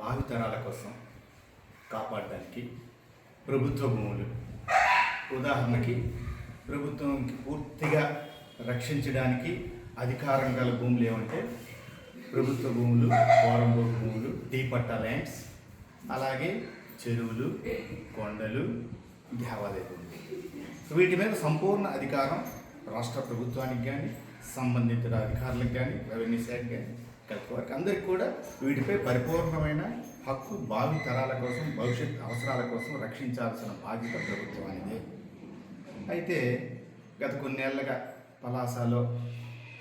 భావితరాల కోసం కాపాడడానికి ప్రభుత్వ భూములు, ఉదాహరణకి ప్రభుత్వంకి పూర్తిగా రక్షించడానికి అధికారం గల భూములు ఏమంటే ప్రభుత్వ భూములు, పోరంబోకు భూములు, టీపట్టా ల్యాండ్స్, అలాగే చెరువులు, కొండలు, దేవాలయ భూములు. వీటి మీద సంపూర్ణ అధికారం రాష్ట్ర ప్రభుత్వానికి కానీ, సంబంధిత అధికారులకు కానీ, రెవెన్యూ శాఖ కానీ, కలెక్టర్ వారికి అందరికీ కూడా వీటిపై పరిపూర్ణమైన హక్కు భావి తరాల కోసం, భవిష్యత్ అవసరాల కోసం రక్షించాల్సిన బాధ్యత ప్రభుత్వానిదే. అయితే గత కొన్నేళ్లుగా పలాసలో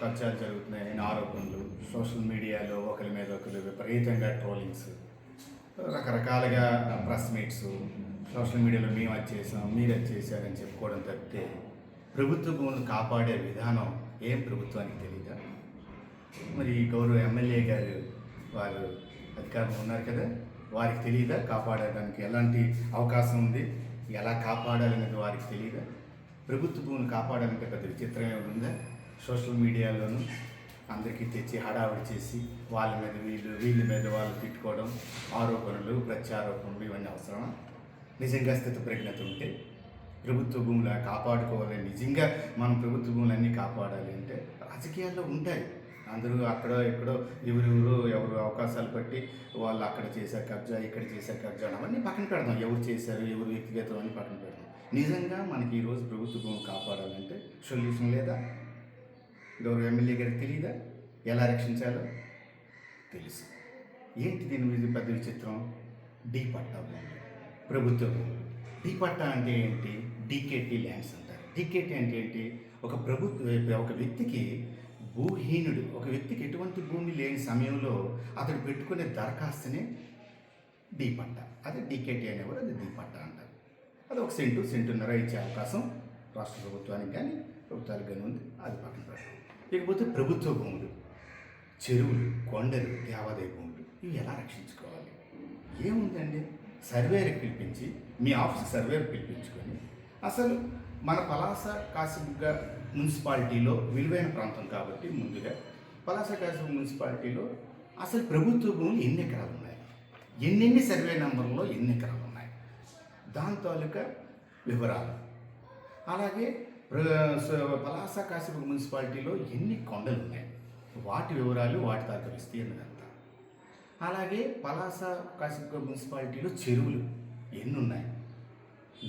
కబ్జాలు జరుగుతున్నాయని ఆరోపణలు, సోషల్ మీడియాలో ఒకరి మీద ఒకరు విపరీతంగా ట్రోలింగ్స్, రకరకాలుగా ప్రెస్ మీట్స్, సోషల్ మీడియాలో మేము అది చేసాం, మీరు అది చేశారని చెప్పుకోవడం తప్పితే ప్రభుత్వ భూములను కాపాడే విధానం ఏం ప్రభుత్వానికి తెలీదా? మరి గౌరవ ఎమ్మెల్యే గారు వారు అధికారం ఉన్నారు కదా, వారికి తెలియదా కాపాడడానికి ఎలాంటి అవకాశం ఉంది, ఎలా కాపాడాలనేది వారికి తెలియదా? ప్రభుత్వ భూమిని కాపాడాలంటే పెద్ద విచిత్రమే ఉందా? సోషల్ మీడియాలోనూ అందరికీ తెచ్చి హడావిడి చేసి వాళ్ళ మీద వీళ్ళ మీద వాళ్ళు తిట్టుకోవడం, ఆరోపణలు, ప్రత్యారోపణలు ఇవన్నీ అవసరమా? నిజంగా స్థితప్రజ్ఞత ఉంటే ప్రభుత్వ భూములు కాపాడుకోవాలి, నిజంగా మనం ప్రభుత్వ భూములన్నీ కాపాడాలి అంటే రాజకీయాల్లో ఉంటాయి. అందరూ అక్కడ ఎక్కడో ఎవరు అవకాశాలు బట్టి వాళ్ళు అక్కడ చేశారు కబ్జా, ఇక్కడ చేశారు కబ్జా, అవన్నీ పక్కన పెడదాం. ఎవరు చేశారు, ఎవరు వ్యక్తిగతం అని పక్కన పెడదాం. నిజంగా మనకి ఈరోజు ప్రభుత్వ భూములు కాపాడాలంటే సొల్యూషన్ లేదా? గౌరవ ఎమ్మెల్యే గారికి తెలియదా ఎలా రక్షించాలో? తెలుసు. ఏంటి దీని మీద పెద్ద విచిత్రం? డీ పట్టా భూములు, ప్రభుత్వ భూములు. డీ పట్టా అంటే ఏంటి? డీకేటీ ల్యాండ్స్ అంటారు. డీకేటీ అంటే ఏంటి? ఒక వ్యక్తికి భూహీనుడు, ఒక వ్యక్తికి ఎటువంటి భూమి లేని సమయంలో అతడు పెట్టుకునే దరఖాస్తునే డీ పట్టా, అదే డీకేటీ అనేవారు, అది డీ పట్టా అంటారు. అది ఒక సెంటున్నర ఇచ్చే అవకాశం రాష్ట్ర ప్రభుత్వానికి కానీ ప్రభుత్వానికి కానీ ఉంది. అది పక్కన పెట్టాలి. ఇకపోతే ప్రభుత్వ భూములు, చెరువులు, కొండలు, దేవాదాయ భూములు, ఇవి ఎలా రక్షించుకోవాలి? ఏముందండి, సర్వేకి పిలిపించి, మీ ఆఫీస్ సర్వేకి పిలిపించుకొని అసలు మన పలాస కాసిబుగ్గ మున్సిపాలిటీలో విలువైన ప్రాంతం కాబట్టి ముందుగా పలాస కాసిబుగ్గ మున్సిపాలిటీలో అసలు ప్రభుత్వ భూములు ఎన్ని ఎకరాలు ఉన్నాయి, ఎన్నెన్ని సర్వే నెంబర్లో ఎన్ని ఎకరాలు ఉన్నాయి, దాని తాలూకా వివరాలు, అలాగే పలాస కాసిబుగ్గ మున్సిపాలిటీలో ఎన్ని కొండలు ఉన్నాయి వాటి వివరాలు, వాటి తాలూకా విస్తీర్ణంతా, అలాగే పలాస కాసిబుగ్గ మున్సిపాలిటీలో చెరువులు ఎన్ని ఉన్నాయి.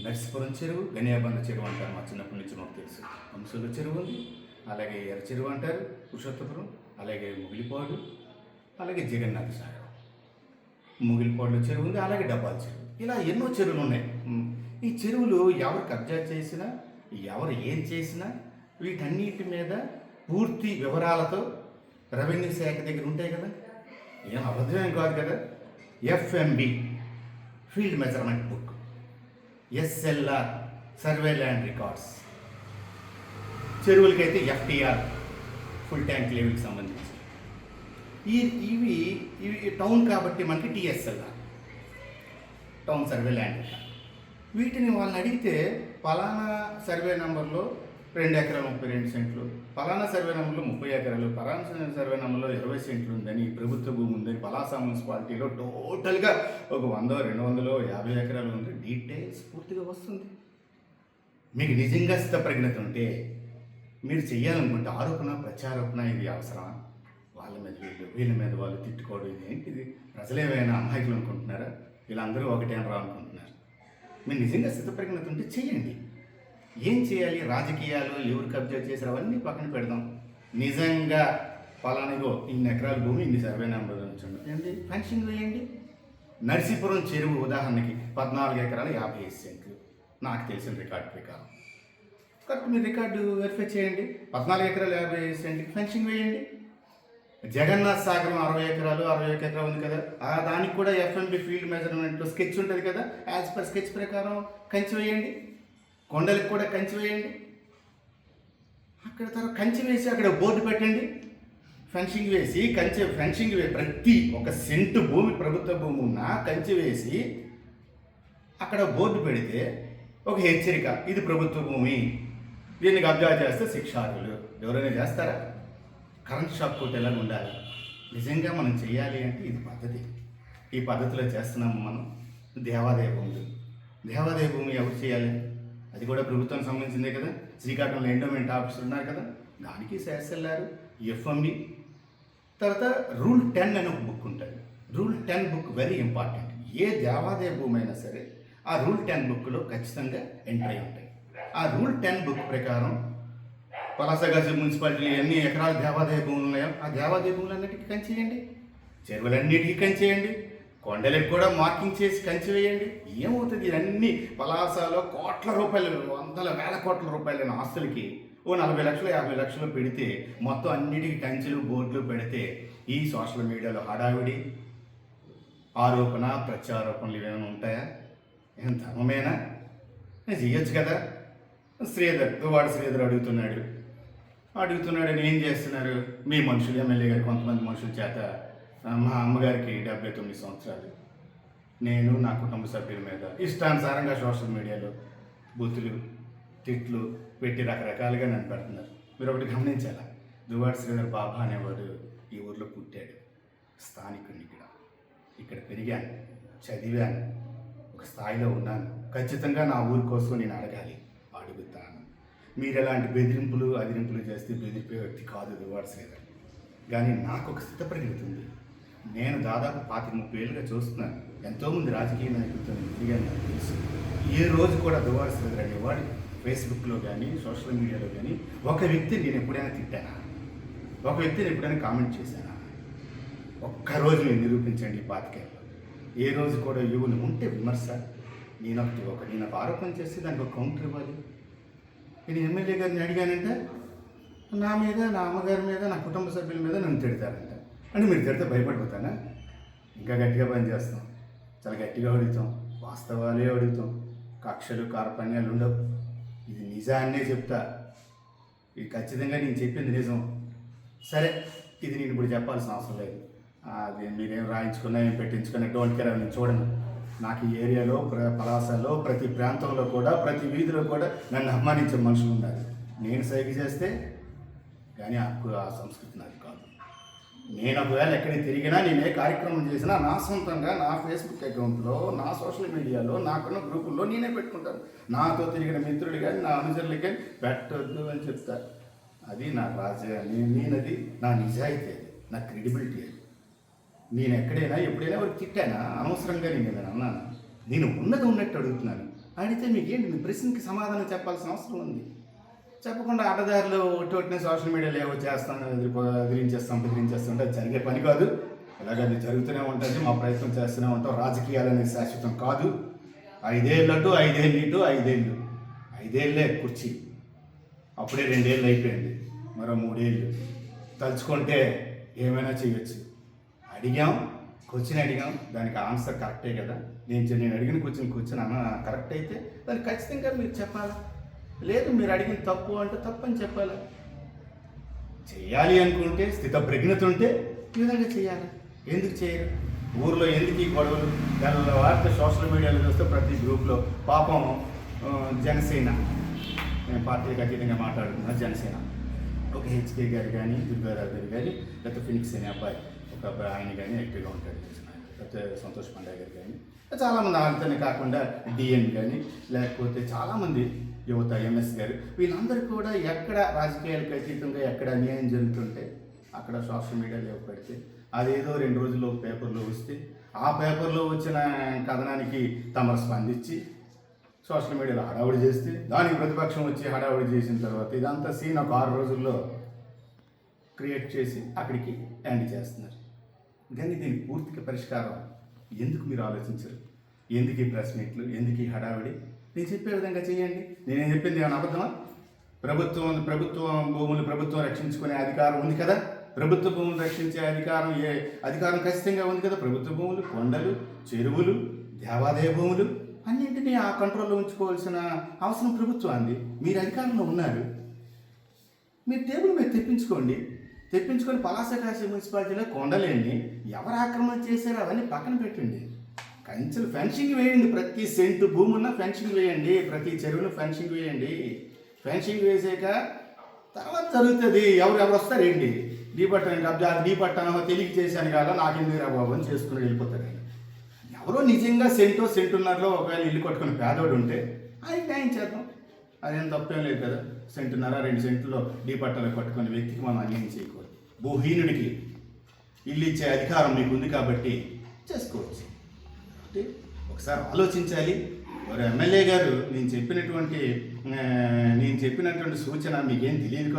నర్సిపురం చెరువు, గనియాబంద చెరువు అంటారు, మా చిన్నప్పటి నుంచి మాకు తెలుసు. వంశూరు చెరువు ఉంది, అలాగే ఎర్ర చెరువు అంటారు పురుషోత్తపురం, అలాగే ముగిలిపాడు, అలాగే జగన్నాథ సాగర్, ముగిలిపాడులో చెరువు ఉంది, అలాగే డబ్బాల చెరువు, ఇలా ఎన్నో చెరువులు ఉన్నాయి. ఈ చెరువులు ఎవరు కబ్జా చేసినా, ఎవరు ఏం చేసినా వీటన్నిటి మీద పూర్తి వివరాలతో రెవెన్యూ శాఖ దగ్గర ఉంటాయి కదా, ఏం అబద్ధమేం కాదు కదా. FMB field measurement book, SLR survey land records, చెరువులకైతే ఎఫ్టీఆర్ ఫుల్ ట్యాంక్ లెవెల్కి సంబంధించి, ఇవి టౌన్ కాబట్టి మనకి TSLR town survey land record. వీటిని వాళ్ళని అడిగితే పలానా సర్వే నెంబర్లో 2 ఎకరాలు 32 సెంట్లు, పలానా సర్వే నెంబర్లో 30 ఎకరాలు, పలానా సర్వే నెంబర్లో 20 సెంట్లు ఉందని, ప్రభుత్వ భూమి ఉందని, పలాస మున్సిపాలిటీలో టోటల్గా ఒక 100, 200, 50 ఎకరాలు ఉంది, డీటెయిల్స్ పూర్తిగా వస్తుంది. మీకు నిజంగా స్థితప్రజ్ఞత ఉంటే మీరు చెయ్యాలనుకుంటే ఆరోపణ, ప్రత్యారోపణ ఇది అవసరమా? వాళ్ళ మీద వీళ్ళ మీద వాళ్ళు తిట్టుకోవడం ఇది ఏంటిది? ప్రజలేమైనా అమాయకులు అనుకుంటున్నారా? వీళ్ళందరూ ఒకటే అని అనుకుంటున్నారు. మీరు నిజంగా స్థితప్రజ్ఞత ఉంటే చెయ్యండి. ఏం చేయాలి? రాజకీయాలు, ఎవరు కబ్జా చేశారు అవన్నీ పక్కన పెడదాం. నిజంగా పలానిగో ఇన్ని ఎకరాల భూమి, ఇన్ని సర్వే నెంబర్ ఉంచండి, ఏంటి ఫెన్సింగ్ వేయండి. నర్సీపురం చెరువు ఉదాహరణకి 14 ఎకరాలు 55 సెంట్లు, నాకు తెలిసిన రికార్డు ప్రకారం. కరెక్ట్, మీరు రికార్డు వెరిఫై చేయండి. 14 ఎకరాలు 55 సెంట్లకి ఫెన్సింగ్ వేయండి. జగన్నాథ్ సాగరం 60 ఎకరాలు 61 ఎకరాలు ఉంది కదా, దానికి కూడా ఎఫ్ఎంబి ఫీల్డ్ మెజర్మెంట్లో స్కెచ్ ఉంటుంది కదా, యాజ్ పర్ స్కెచ్ ప్రకారం కంచి వేయండి. కొండలకు కూడా కంచి వేయండి. అక్కడ తర్వాత కంచి వేసి అక్కడ బోర్డు పెట్టండి, ఫెన్సింగ్ వేసి ఫెన్సింగ్ ప్రతి ఒక సెంటు భూమి, ప్రభుత్వ భూమి ఉన్నా కంచి వేసి అక్కడ బోర్డు పెడితే ఒక హెచ్చరిక, ఇది ప్రభుత్వ భూమి, దీన్ని కబ్జా చేస్తే శిక్షార్హులు. ఎవరైనా చేస్తారా? కరెంట్ షాక్ కొట్టేలాగా ఉండాలి. నిజంగా మనం చేయాలి అంటే ఇది పద్ధతి. ఈ పద్ధతిలో చేస్తున్నాము మనం. దేవాదాయ భూములు, దేవాదాయ భూమి ఎవరు చేయాలి? అది కూడా ప్రభుత్వానికి సంబంధించిందే కదా. శ్రీకాకుళంలో ఎండోమెంట్ ఆఫీసర్ ఉన్నారు కదా, దానికి సెస్ఎల్ఆర్, ఎఫ్ఎంబి. తర్వాత రూల్ 10 అని ఒక బుక్ ఉంటుంది. Rule 10 book very important. ఏ దేవాదాయ భూమి అయినా సరే ఆ రూల్ 10 బుక్లో ఖచ్చితంగా ఎంట్రీ ఉంటాయి. ఆ రూల్ 10 బుక్ ప్రకారం పలాసగాజు మున్సిపాలిటీలు ఎన్ని ఎకరాల దేవాదాయ భూములు ఉన్నాయో ఆ దేవాదాయ భూములన్నిటికీ కంచేయండి, చెరువులన్నిటికీ కంచేయండి, కొండలకు కూడా మార్కింగ్ చేసి కంచి వేయండి. ఏమవుతుంది? ఇవన్నీ పలాసలో కోట్ల రూపాయలు, వందల వేల కోట్ల రూపాయలైన ఆస్తులకి ఓ 40 లక్షలు 50 లక్షలు పెడితే మొత్తం అన్నిటికీ కంచెలు బోర్డులు పెడితే ఈ సోషల్ మీడియాలో హడావిడి, ఆరోపణ ప్రత్యారోపణలు ఇవేమైనా ఉంటాయా? ఏం ధర్మమేనా? చేయొచ్చు కదా. వాడు శ్రీధర్ అడుగుతున్నాడని ఏం చేస్తున్నారు మీ మనుషులు, ఎమ్మెల్యే గారు కొంతమంది మనుషుల చేత మా అమ్మగారికి 79 సంవత్సరాలు, నేను నా కుటుంబ సభ్యుల మీద ఇష్టానుసారంగా సోషల్ మీడియాలో బూతులు తిట్లు పెట్టి రకరకాలుగా నన్ను పెడుతున్నారు. మీరు ఒకటి గమనించాలా, దువ్వాడ శ్రీధర్ బాబా అనేవాడు ఈ ఊర్లో పుట్టాడు, స్థానికుడిని, ఇక్కడ పెరిగాను, చదివాను, ఒక స్థాయిలో ఉన్నాను. ఖచ్చితంగా నా ఊరి కోసం నేను అడుగుతాను. మీరు ఎలాంటి బెదిరింపులు అదిరింపులు చేస్తే బెదిరిపే వ్యక్తి కాదు దువ్వాడ శ్రీధర్. కానీ నాకు ఒక స్థితప్రజ్ఞత ఉంది. నేను దాదాపు 25-30 ఏళ్ళుగా చూస్తున్నాను. ఎంతోమంది రాజకీయ నాయకులతో తిరిగాను, నాకు తెలుసు. ఏ రోజు కూడా దువ్వాడ శ్రీధర్ అనేవాడు ఫేస్బుక్లో కానీ సోషల్ మీడియాలో కానీ ఒక వ్యక్తిని నేను ఎప్పుడైనా తిట్టానా? ఒక వ్యక్తిని ఎప్పుడైనా కామెంట్ చేశానా? ఒక్కరోజు మీరు నిరూపించండి. 25 ఏళ్ళు ఏ రోజు కూడా యువని ఉంటే విమర్శ, నేను ఒక ఆరోపణ చేస్తే దానికి ఒక కౌంటర్ ఇవ్వాలి. నేను ఎమ్మెల్యే గారిని అడిగానంటే నా మీద, నా అమ్మగారి మీద, నా కుటుంబ సభ్యుల మీద నన్ను తిడతారంట. అంటే మీరు తిడితే భయపడిపోతానా? ఇంకా గట్టిగా పనిచేస్తాం, చాలా గట్టిగా అడుగుతాం, వాస్తవాలే అడుగుతాం, కక్షలు కార్పణ్యాలు ఉండవు. ఇది నిజాన్నే చెప్తా, ఇది ఖచ్చితంగా నేను చెప్పింది నిజం. సరే, ఇది నేను ఇప్పుడు చెప్పాల్సిన అవసరం లేదు. అది మీరేం రాయించుకున్నా ఏం పెట్టించుకున్నా డోంట్ కేర్, నేను చూడను. నాకు ఈ ఏరియాలో పలాసలో ప్రతి ప్రాంతంలో కూడా ప్రతి వీధిలో కూడా నన్ను అభిమానించే మనుషులు ఉన్నారు. నేను సైగ చేస్తే కానీ ఆ సంస్కృతి నాది కాదు. నేను ఒకవేళ ఎక్కడికి తిరిగినా, నేను ఏ కార్యక్రమం చేసినా నా సొంతంగా నా ఫేస్బుక్ అకౌంట్లో, నా సోషల్ మీడియాలో, నాకున్న గ్రూపుల్లో నేనే పెట్టుకుంటాను. నాతో తిరిగిన మిత్రులు కానీ నా అనుచరులు కానీ పెట్టొద్దు అని చెప్తారు. అది నా నేనది నా నిజాయితీ, అది నా క్రెడిబిలిటీ. అది నేను ఎక్కడైనా ఎప్పుడైనా ఎవరికి తిట్టానా? అనవసరంగా నేను అన్నాను. నేను ఉన్నట్టు అడుగుతున్నాను. అడిగితే మీకేంటి, మీ ప్రశ్నకి సమాధానం చెప్పాల్సిన అవసరం ఉంది. చెప్పకుండా అడ్డదారిలో ఒట్టినే సోషల్ మీడియాలో ఏవో చేస్తాను, బెదిరించేస్తుంటే అది జరిగే పని కాదు. అలాగే అది జరుగుతూనే ఉంటుంది, మా ప్రయత్నం చేస్తూనే ఉంటాం. రాజకీయాలు అనేది శాశ్వతం కాదు. 5 ఏళ్ళు అటు 5 ఏళ్ళు ఇటు 5 ఏళ్ళు, 5 ఏళ్ళే కుర్చీ, అప్పుడే 2 ఏళ్ళు అయిపోయింది, మరో 3 ఏళ్ళు. తలుచుకుంటే ఏమైనా చేయొచ్చు. క్వశ్చన్ అడిగాం, దానికి ఆన్సర్ కరెక్టే కదా. నేను అడిగిన క్వశ్చన్ కరెక్ట్ అయితే దానికి ఖచ్చితంగా మీరు చెప్పాలి. లేదు మీరు అడిగిన తప్పు అంటే తప్పు అని చెప్పాలి. చేయాలి అనుకుంటే, స్థితప్రజ్ఞత ఉంటే ఈ విధంగా చేయాలి. ఎందుకు చేయరు? ఊర్లో ఎందుకు ఈ గొడవలు? వార్త సోషల్ మీడియాలో చూస్తే ప్రతి గ్రూప్లో పాపం జనసేన, నేను పార్టీకి అతీతంగా మాట్లాడుతున్నా, జనసేన ఒక హెచ్కే గారు కానీ, దుర్గారావు గారు కానీ, లేకపోతే ఫినిక్స్ అనే అబ్బాయి ఒక అబ్బాయి, ఆయన కానీ యాక్టివ్గా ఉంటాడు, లేకపోతే సంతోష్ పండే గారు కానీ, చాలామంది అంతనే కాకుండా డిఎన్ కానీ, లేకపోతే చాలామంది యువత, ఎంఎస్ గారు, వీళ్ళందరూ కూడా ఎక్కడ రాజకీయాలకు అతీతంగా ఎక్కడ అన్యాయం జరుగుతుంటే అక్కడ సోషల్ మీడియాలో పెడితే అదేదో 2 రోజుల్లో పేపర్లో వస్తే ఆ పేపర్లో వచ్చిన కథనానికి తమరు స్పందించి సోషల్ మీడియాలో హడావుడి చేస్తే దానికి ప్రతిపక్షం వచ్చి హడావుడి చేసిన తర్వాత ఇదంతా సీన్ ఒక 6 రోజుల్లో క్రియేట్ చేసి అక్కడికి ఎండ్ చేస్తున్నారు. కానీ దీనికి పూర్తిగా పరిష్కారం ఎందుకు మీరు ఆలోచించరు? ఎందుకు ఈ ప్రెస్ మీట్లు, ఎందుకు ఈ హడావిడి? నేను చెప్పే విధంగా చేయండి. నేనేం చెప్పింది ఏమైనా అబద్ధమా? ప్రభుత్వం భూములు ప్రభుత్వం రక్షించుకునే అధికారం ఉంది కదా. ప్రభుత్వ భూములు రక్షించే అధికారం ఖచ్చితంగా ఉంది కదా. ప్రభుత్వ భూములు, కొండలు, చెరువులు, దేవాదాయ భూములు అన్నింటినీ ఆ కంట్రోల్లో ఉంచుకోవాల్సిన అవసరం ప్రభుత్వాన్ని. మీరు అధికారంలో ఉన్నారు, మీరు టేబుల్ మీద తెప్పించుకొని పలాసకాశి మున్సిపాలిటీలో కొండలేండి ఎవరు ఆక్రమణ చేశారో అవన్నీ పక్కన పెట్టండి. కంచెలు ఫెన్సింగ్ వేయండి, ప్రతి సెంటు భూమి ఉన్న ఫెన్సింగ్ వేయండి, ప్రతి చెరువును ఫెన్సింగ్ వేయండి. ఫెన్సింగ్ వేసాక తర్వాత జరుగుతుంది. ఎవరు వస్తారేంటి? డీ పట్టాను కబ్జా, డీ పట్టాను తెలియక చేశాను కదా, నాకెందుకు రా బాబు అని చేసుకుని వెళ్ళిపోతారు. నిజంగా సెంటున్నరలో ఒకవేళ ఇల్లు కట్టుకుని పేదోడు ఉంటే ఆయనకి న్యాయం చేద్దాం. అదేం తప్పేం లేదు కదా. 1.5-2 సెంట్లో డీ పట్టాలు కట్టుకునే వ్యక్తికి మనం అన్యాయం చేయకూడదు. భూహీనుడికి ఇల్లు ఇచ్చే అధికారం మీకు ఉంది కాబట్టి చేసుకోవచ్చు. అంటే ఒకసారి ఆలోచించాలి. మరి ఎమ్మెల్యే గారు నేను చెప్పినటువంటి సూచన మీకేం తెలియక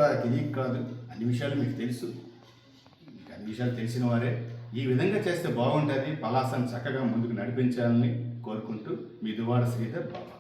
కాదు. అన్ని విషయాలు మీకు తెలుసు. మీకు అన్ని విషయాలు తెలిసిన వారే. ఈ విధంగా చేస్తే బాగుంటుంది. పలాసను చక్కగా ముందుకు నడిపించాలని కోరుకుంటూ మీ దువ్వాడ శ్రీధర్ బాబా.